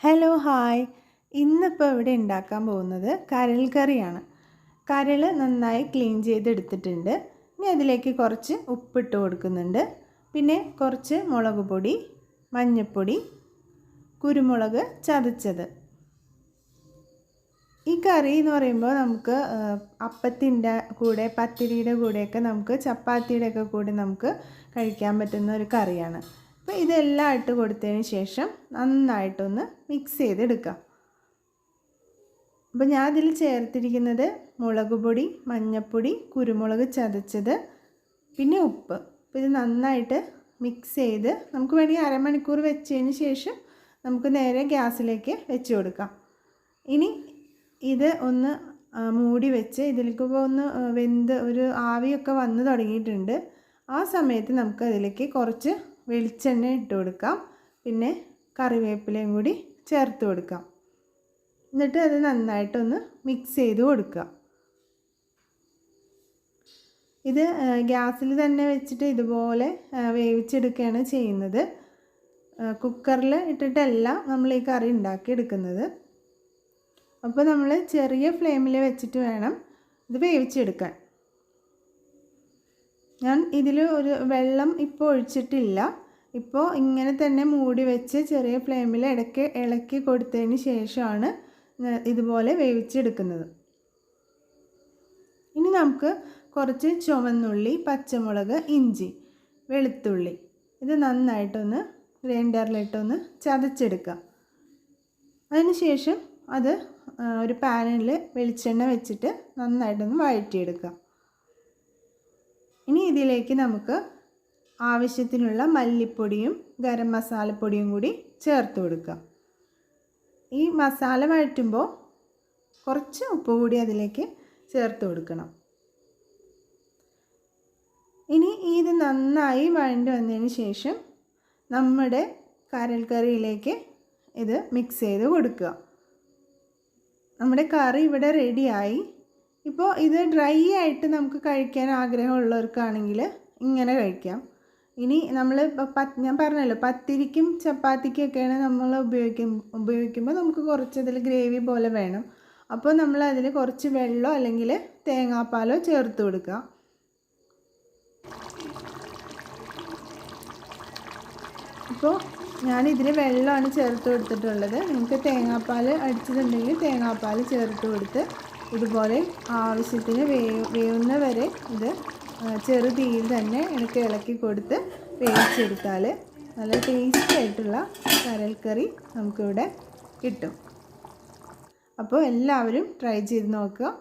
Hello hi. ഇന്നിപ്പോൾ ഇവിടെ ഉണ്ടാക്കാൻ പോകുന്നത് കരൾ കറിയാണ്. കരൾ നന്നായി ക്ലീൻ ചെയ്തെടുത്തിട്ടുണ്ട്. ഇനി അതിലേക്ക് കുറച്ച് ഉപ്പിട്ട് കൊടുക്കുന്നുണ്ട്. പിന്നെ കുറച്ച് മുളക് പൊടി, മഞ്ഞൾപ്പൊടി, കുരുമുളക് ചതച്ചത്. ഈ കറി എന്ന് പറയുമ്പോൾ നമുക്ക് അപ്പത്തിൻ്റെ കൂടെ, പത്തിരിയുടെ കൂടെയൊക്കെ, നമുക്ക് ചപ്പാത്തിയുടെയൊക്കെ കൂടെ നമുക്ക് കഴിക്കാൻ പറ്റുന്ന ഒരു കറിയാണ്. അപ്പോൾ ഇതെല്ലാം ഇട്ട് കൊടുത്തതിന് ശേഷം നന്നായിട്ടൊന്ന് മിക്സ് ചെയ്തെടുക്കാം. അപ്പോൾ ഞാൻ ഇതിൽ ചേർത്തിരിക്കുന്നത് മുളക് പൊടി, മഞ്ഞൾപ്പൊടി, കുരുമുളക് ചതച്ചത്, പിന്നെ ഉപ്പ്. അപ്പോൾ ഇത് നന്നായിട്ട് മിക്സ് ചെയ്ത് നമുക്ക് വേണമെങ്കിൽ അരമണിക്കൂർ വെച്ചതിന് ശേഷം നമുക്ക് നേരെ ഗ്യാസിലേക്ക് വെച്ച് കൊടുക്കാം. ഇനി ഇത് ഒന്ന് മൂടി വെച്ച് ഇതിലേക്ക് ഒന്ന് വെന്ത് ഒരു ആവിയൊക്കെ വന്ന് തുടങ്ങിയിട്ടുണ്ട്. ആ സമയത്ത് നമുക്ക് അതിലേക്ക് കുറച്ച് വെളിച്ചെണ്ണ ഇട്ട് കൊടുക്കാം. പിന്നെ കറിവേപ്പിലയും കൂടി ചേർത്ത് കൊടുക്കാം. എന്നിട്ട് അത് നന്നായിട്ടൊന്ന് മിക്സ് ചെയ്ത് കൊടുക്കുക. ഇത് ഗ്യാസിൽ തന്നെ വെച്ചിട്ട് ഇതുപോലെ വേവിച്ചെടുക്കുകയാണ് ചെയ്യുന്നത്. കുക്കറിൽ ഇട്ടിട്ടല്ല നമ്മൾ ഈ കറി ഉണ്ടാക്കിയെടുക്കുന്നത്. അപ്പോൾ നമ്മൾ ചെറിയ ഫ്ലെയിമിൽ വെച്ചിട്ട് വേണം ഇത് വേവിച്ചെടുക്കാൻ. ഞാൻ ഇതിൽ ഒരു വെള്ളം ഇപ്പോൾ ഒഴിച്ചിട്ടില്ല. ഇപ്പോൾ ഇങ്ങനെ തന്നെ മൂടി വെച്ച് ചെറിയ ഫ്ലെയിമിൽ ഇടയ്ക്ക് ഇളക്കി കൊടുത്തതിന് ശേഷമാണ് ഇതുപോലെ വേവിച്ചെടുക്കുന്നത്. ഇനി നമുക്ക് കുറച്ച് ചുവന്നുള്ളി, പച്ചമുളക്, ഇഞ്ചി, വെളുത്തുള്ളി ഇത് നന്നായിട്ടൊന്ന് ഗ്രൈൻഡറിലിട്ടൊന്ന് ചതച്ചെടുക്കുക. അതിന് ശേഷം അത് ഒരു പാനിൽ വെളിച്ചെണ്ണ വെച്ചിട്ട് നന്നായിട്ടൊന്ന് വഴറ്റിയെടുക്കുക. ഇനി ഇതിലേക്ക് നമുക്ക് ആവശ്യത്തിനുള്ള മല്ലിപ്പൊടിയും ഗരം മസാലപ്പൊടിയും കൂടി ചേർത്ത് കൊടുക്കുക. ഈ മസാല വഴറ്റുമ്പോൾ കുറച്ച് ഉപ്പ് കൂടി അതിലേക്ക് ചേർത്ത് കൊടുക്കണം. ഇനി ഇത് നന്നായി വഴണ്ട് വന്നതിന് ശേഷം നമ്മുടെ കരൾ കറിയിലേക്ക് ഇത് മിക്സ് ചെയ്ത് കൊടുക്കുക. നമ്മുടെ കറി ഇവിടെ റെഡിയായി. ഇപ്പോൾ ഇത് ഡ്രൈ ആയിട്ട് നമുക്ക് കഴിക്കാൻ ആഗ്രഹമുള്ളവർക്കാണെങ്കിൽ ഇങ്ങനെ കഴിക്കാം. ഇനി നമ്മൾ ഞാൻ പറഞ്ഞല്ലോ, പത്തിരിക്കും ചപ്പാത്തിക്കൊക്കെയാണ് നമ്മൾ ഉപയോഗിക്കുമ്പോൾ നമുക്ക് കുറച്ച് അതിൽ ഗ്രേവി പോലെ വേണം. അപ്പോൾ നമ്മൾ അതിൽ കുറച്ച് വെള്ളമോ അല്ലെങ്കിൽ തേങ്ങാപ്പാലോ ചേർത്ത് കൊടുക്കുക. അപ്പോൾ ഞാനിതിൽ വെള്ളമാണ് ചേർത്ത് കൊടുത്തിട്ടുള്ളത്. നിങ്ങൾക്ക് തേങ്ങാപ്പാൽ അടിച്ചിട്ടുണ്ടെങ്കിൽ തേങ്ങാപ്പാൽ ചേർത്ത് കൊടുത്ത് ഇതുപോലെ ആവശ്യത്തിന് വേവുന്ന വരെ ഇത് ചെറു തീയിൽ തന്നെ എനിക്ക് ഇളക്കി കൊടുത്ത് വേവിച്ചെടുത്താൽ നല്ല ടേസ്റ്റി ആയിട്ടുള്ള കരൾ കറി നമുക്കിവിടെ കിട്ടും. അപ്പോൾ എല്ലാവരും ട്രൈ ചെയ്ത് നോക്കുക.